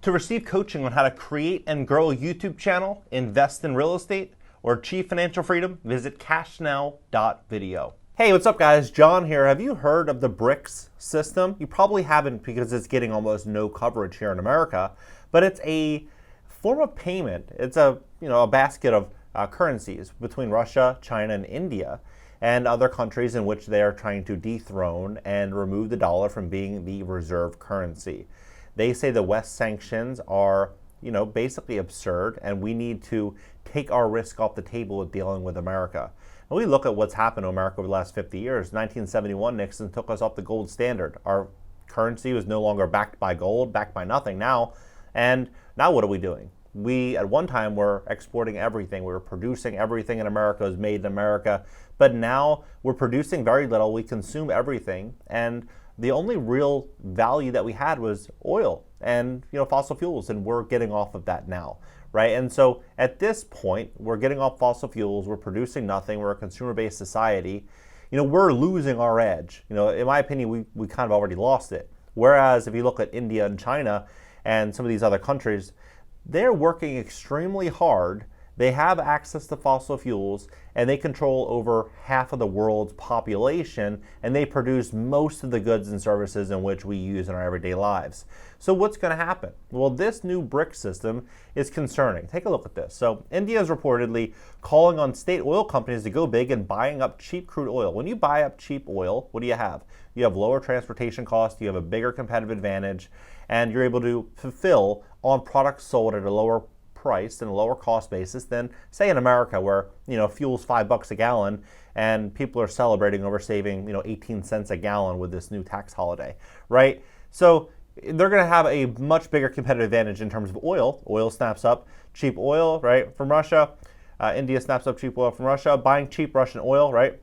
To receive coaching on how to create and grow a YouTube channel, invest in real estate, or achieve financial freedom, visit cashnow.video. Hey, what's up guys? John here. Have you heard of the BRICS system? You probably haven't because it's getting almost no coverage here in America, but it's a form of payment. It's a basket of currencies between Russia, China, and India, and other countries in which they are trying to dethrone and remove the dollar from being the reserve currency. They say the West sanctions are, basically absurd, and we need to take our risk off the table with dealing with America. When we look at what's happened to America over the last 50 years, 1971, Nixon took us off the gold standard. Our currency was no longer backed by gold, backed by nothing now. And now what are we doing? We, at one time, were exporting everything. We were producing everything in America. It was made in America. But now we're producing very little. We consume everything. And the only real value that we had was oil and fossil fuels, and we're getting off of that now, right? And so at this point, we're getting off fossil fuels. We're producing nothing. We're a consumer-based society. We're losing our edge. In my opinion, we kind of already lost it. Whereas if you look at India and China and some of these other countries, they're working extremely hard. They have access to fossil fuels, and they control over half of the world's population, and they produce most of the goods and services in which we use in our everyday lives. So what's going to happen? Well, this new BRIC system is concerning. Take a look at this. So India is reportedly calling on state oil companies to go big in buying up cheap crude oil. When you buy up cheap oil, what do you have? You have lower transportation costs, you have a bigger competitive advantage, and you're able to fulfill on products sold at a lower price and a lower cost basis than, say, in America, where fuel's $5 a gallon and people are celebrating over saving 18 cents a gallon with this new tax holiday, right? So they're going to have a much bigger competitive advantage in terms of oil. Oil snaps up cheap oil, right, from Russia. India snaps up cheap oil from Russia, buying cheap Russian oil, right?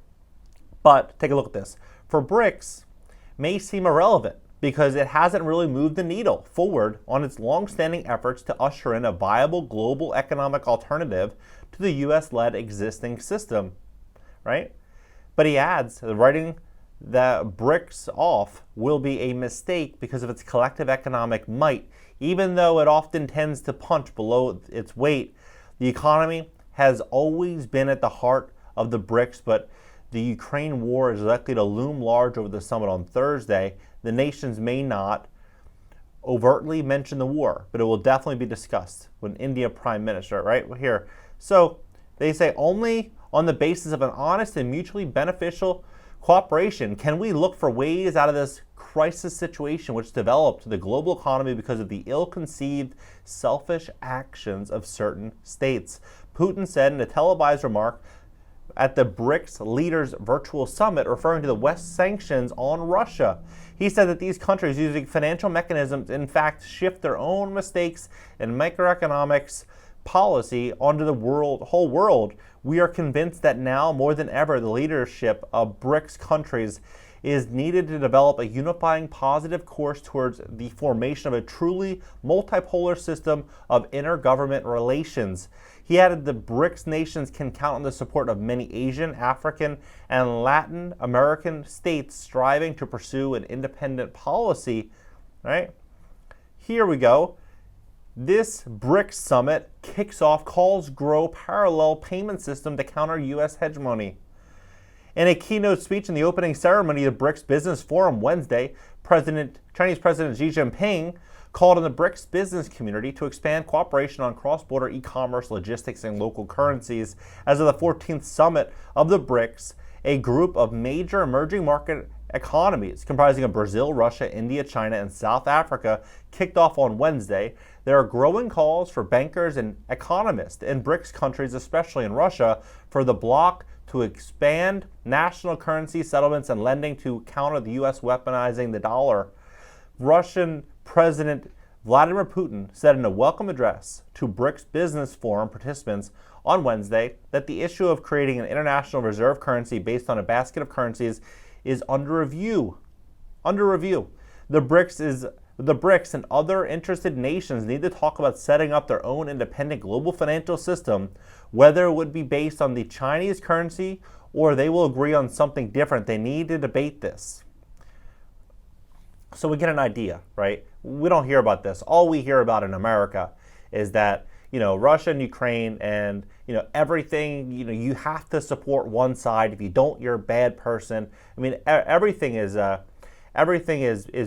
But take a look at this. For BRICS, may seem irrelevant because it hasn't really moved the needle forward on its long-standing efforts to usher in a viable global economic alternative to the US-led existing system, right? But he adds, writing the BRICS off will be a mistake because of its collective economic might. Even though it often tends to punch below its weight, the economy has always been at the heart of the BRICS, but the Ukraine war is likely to loom large over the summit on Thursday. The nations may not overtly mention the war, but it will definitely be discussed when India Prime Minister, right here. So they say only on the basis of an honest and mutually beneficial cooperation can we look for ways out of this crisis situation which developed the global economy because of the ill-conceived, selfish actions of certain states. Putin said in a televised remark at the BRICS leaders virtual summit, referring to the West sanctions on Russia. He said that these countries using financial mechanisms in fact shift their own mistakes in microeconomics policy onto the whole world. We are convinced that now more than ever the leadership of BRICS countries is needed to develop a unifying positive course towards the formation of a truly multipolar system of intergovernment relations. He added the BRICS nations can count on the support of many Asian, African, and Latin American states striving to pursue an independent policy, right? Here we go. This BRICS summit kicks off calls grow parallel payment system to counter U.S. hegemony. In a keynote speech in the opening ceremony of the BRICS Business Forum Wednesday, Chinese President Xi Jinping called on the BRICS business community to expand cooperation on cross-border e-commerce, logistics, and local currencies. As of the 14th summit of the BRICS, a group of major emerging market economies comprising of Brazil, Russia, India, China, and South Africa kicked off on Wednesday. There are growing calls for bankers and economists in BRICS countries, especially in Russia, for the bloc to expand national currency settlements and lending to counter the U.S. weaponizing the dollar. Russian President Vladimir Putin said in a welcome address to BRICS Business Forum participants on Wednesday that the issue of creating an international reserve currency based on a basket of currencies is under review. The BRICS and other interested nations need to talk about setting up their own independent global financial system, whether it would be based on the Chinese currency or they will agree on something different. They need to debate this. So we get an idea, right? We don't hear about this. All we hear about in America is that, Russia and Ukraine and, everything, you have to support one side. If you don't, you're a bad person. I mean, everything is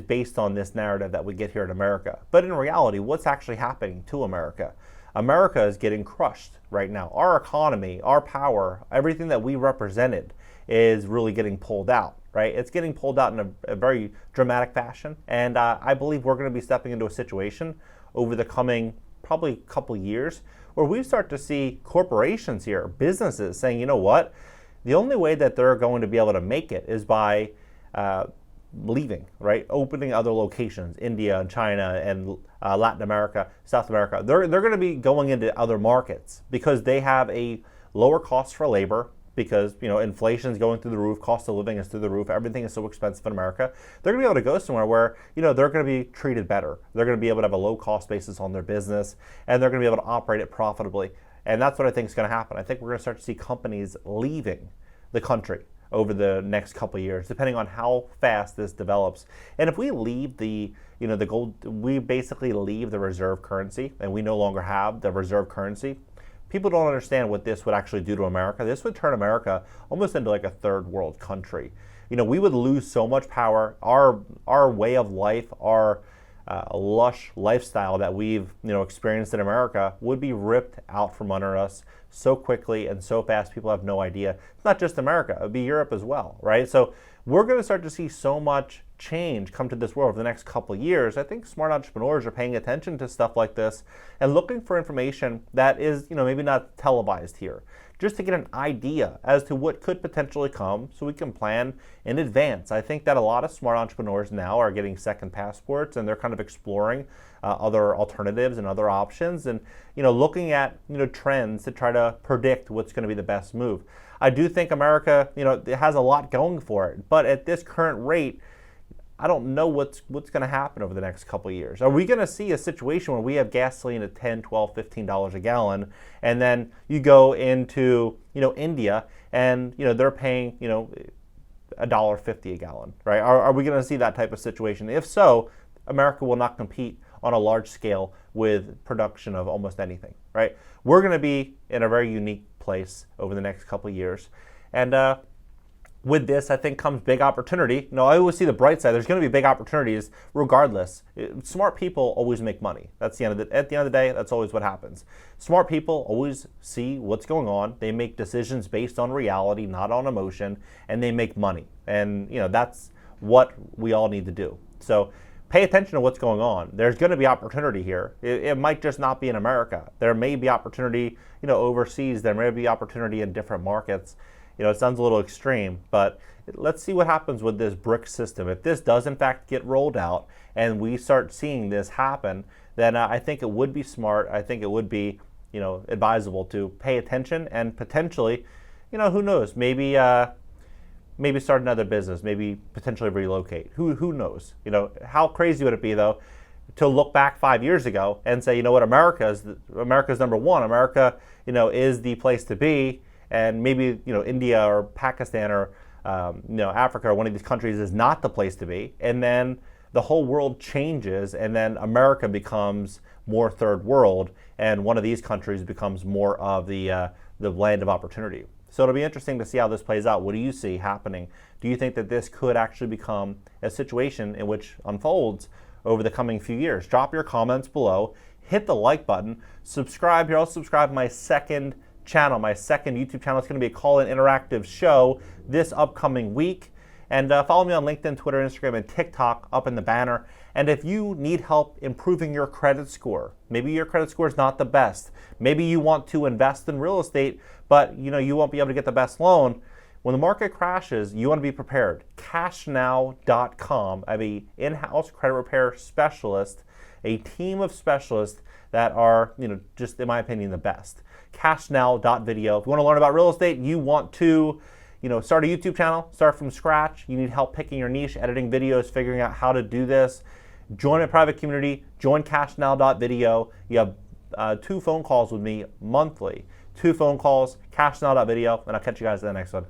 based on this narrative that we get here in America. But in reality, what's actually happening to America? America is getting crushed right now. Our economy, our power, everything that we represented is really getting pulled out, right? It's getting pulled out in a very dramatic fashion. And I believe we're going to be stepping into a situation over the coming probably couple years where we start to see corporations here, businesses saying, you know what? The only way that they're going to be able to make it is by leaving, right? Opening other locations, India and China and Latin America, South America. They're going to be going into other markets because they have a lower cost for labor because, inflation is going through the roof, cost of living is through the roof, everything is so expensive in America. They're going to be able to go somewhere where, they're going to be treated better. They're going to be able to have a low cost basis on their business and they're going to be able to operate it profitably. And that's what I think is going to happen. I think we're going to start to see companies leaving the country over the next couple of years, depending on how fast this develops. And if we leave the gold, we basically leave the reserve currency and we no longer have the reserve currency. People don't understand what this would actually do to America. This would turn America almost into like a third world country. We would lose so much power. Our way of life, our lush lifestyle that we've experienced in America would be ripped out from under us so quickly and so fast. People have no idea. It's not just America, it would be Europe as well, right? So we're going to start to see so much change come to this world over the next couple of years. I think smart entrepreneurs are paying attention to stuff like this and looking for information that is maybe not televised here, just to get an idea as to what could potentially come so we can plan in advance. I think that a lot of smart entrepreneurs now are getting second passports and they're kind of exploring other alternatives and other options and looking at trends to try to predict what's going to be the best move. I do think America it has a lot going for it, but at this current rate, I don't know what's going to happen over the next couple of years. Are we going to see a situation where we have gasoline at $10, $12, $15 a gallon, and then you go into India and they're paying $1.50 a gallon, right? Are we going to see that type of situation? If so, America will not compete on a large scale with production of almost anything, right? We're going to be in a very unique place over the next couple of years, and with this, I think, comes big opportunity. I always see the bright side. There's going to be big opportunities regardless. Smart people always make money. That's at the end of the day, that's always what happens. Smart people always see what's going on. They make decisions based on reality, not on emotion, and they make money. And, that's what we all need to do. So pay attention to what's going on. There's going to be opportunity here. It might just not be in America. There may be opportunity, overseas. There may be opportunity in different markets. It sounds a little extreme, but let's see what happens with this BRICS system. If this does in fact get rolled out and we start seeing this happen, then I think it would be smart. I think it would be, advisable to pay attention and potentially, who knows, maybe start another business, maybe potentially relocate. Who knows? How crazy would it be though to look back 5 years ago and say, America's number one. America, is the place to be. And maybe India or Pakistan or Africa or one of these countries is not the place to be, and then the whole world changes, and then America becomes more third world, and one of these countries becomes more of the land of opportunity. So it'll be interesting to see how this plays out. What do you see happening? Do you think that this could actually become a situation in which unfolds over the coming few years? Drop your comments below. Hit the like button. Subscribe. You're also subscribe to my second channel, my second YouTube channel. It's going to be a call-in interactive show this upcoming week. And follow me on LinkedIn, Twitter, Instagram, and TikTok up in the banner. And if you need help improving your credit score, maybe your credit score is not the best. Maybe you want to invest in real estate, but you won't be able to get the best loan. When the market crashes, you want to be prepared. CashNow.com. I have an in-house credit repair specialist, a team of specialists that are, just in my opinion, the best. CashNow.video. If you want to learn about real estate, you want to, start a YouTube channel, start from scratch. You need help picking your niche, editing videos, figuring out how to do this. Join a private community. Join CashNow.video. You have 2 phone calls with me monthly. 2 phone calls, CashNow.video, and I'll catch you guys in the next one.